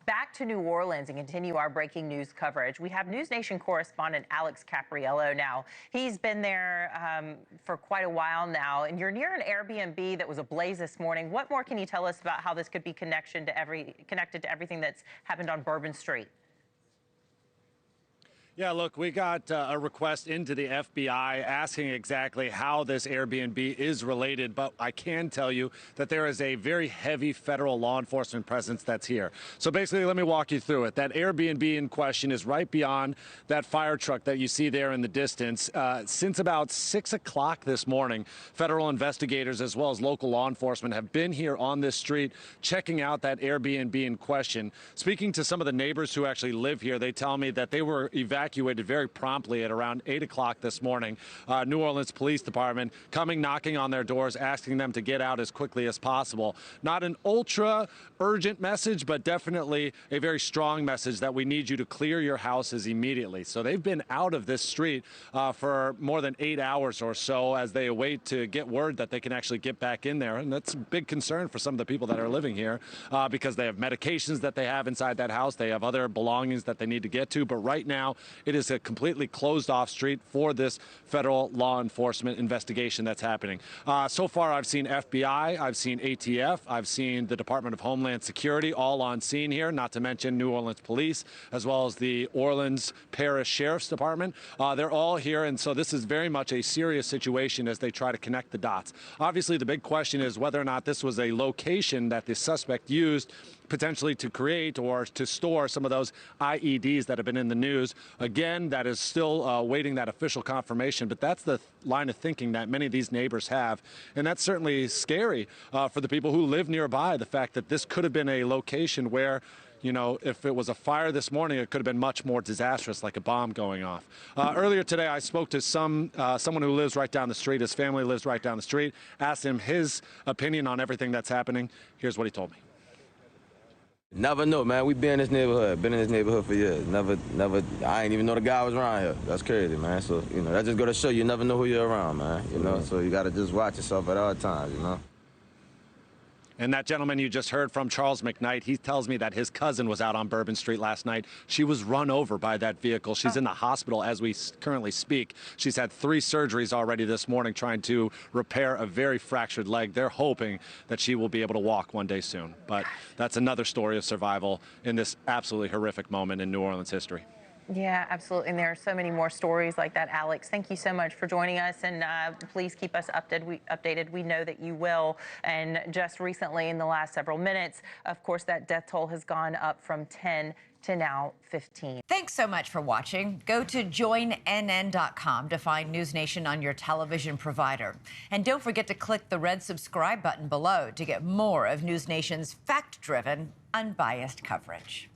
back to New Orleans and continue our breaking news coverage. We have NewsNation correspondent Alex Capriello now. He's been there for quite a while now, and you're near an Airbnb that was ablaze this morning. What more can you tell us about how this could be connected to everything that's happened on Bourbon Street? Yeah, look, we got a request into the FBI asking exactly how this Airbnb is related, but I can tell you that there is a very heavy federal law enforcement presence that's here. So basically, let me walk you through it. That Airbnb in question is right beyond that fire truck that you see there in the distance. Since about 6 o'clock this morning, federal investigators as well as local law enforcement have been here on this street checking out that Airbnb in question. Speaking to some of the neighbors who actually live here, they tell me that they were evacuated very promptly at around 8 o'clock this morning. New Orleans Police Department coming, knocking on their doors, asking them to get out as quickly as possible. Not an ultra urgent message, but definitely a very strong message that we need you to clear your houses immediately. So they've been out of this street for more than 8 hours or so as they await to get word that they can actually get back in there. And that's a big concern for some of the people that are living here because they have medications that they have inside that house. They have other belongings that they need to get to. But right now, it is a completely closed off street for this federal law enforcement investigation that's happening. So far, I've seen FBI, I've seen ATF, I've seen the Department of Homeland Security all on scene here, not to mention New Orleans Police, as well as the Orleans Parish Sheriff's Department. They're all here, and so this is very much a serious situation as they try to connect the dots. Obviously, the big question is whether or not this was a location that the suspect used potentially to create or to store some of those IEDs that have been in the news. Again, that is still awaiting that official confirmation, but that's the line of thinking that many of these neighbors have. And that's certainly scary for the people who live nearby, the fact that this could have been a location where, you know, if it was a fire this morning, it could have been much more disastrous, like a bomb going off. Earlier today, I spoke to someone who lives right down the street. His family lives right down the street. Asked him his opinion on everything that's happening. Here's what he told me. Never know, man. We been in this neighborhood. Been in this neighborhood for years. Never. I ain't even know the guy was around here. That's crazy, man. So, you know, that just go to show you never know who you're around, man. You know, so you got to just watch yourself at all times, you know. And that gentleman you just heard from, Charles McKnight, he tells me that his cousin was out on Bourbon Street last night. She was run over by that vehicle. She's in the hospital as we currently speak. She's had 3 surgeries already this morning trying to repair a very fractured leg. They're hoping that she will be able to walk one day soon. But that's another story of survival in this absolutely horrific moment in New Orleans history. Yeah, absolutely. And there are so many more stories like that, Alex. Thank you so much for joining us, and please keep us updated. We know that you will. And just recently, in the last several minutes, of course, that death toll has gone up from 10 to now 15. Thanks so much for watching. Go to joinnn.com to find NewsNation on your television provider. And don't forget to click the red subscribe button below to get more of NewsNation's fact-driven, unbiased coverage.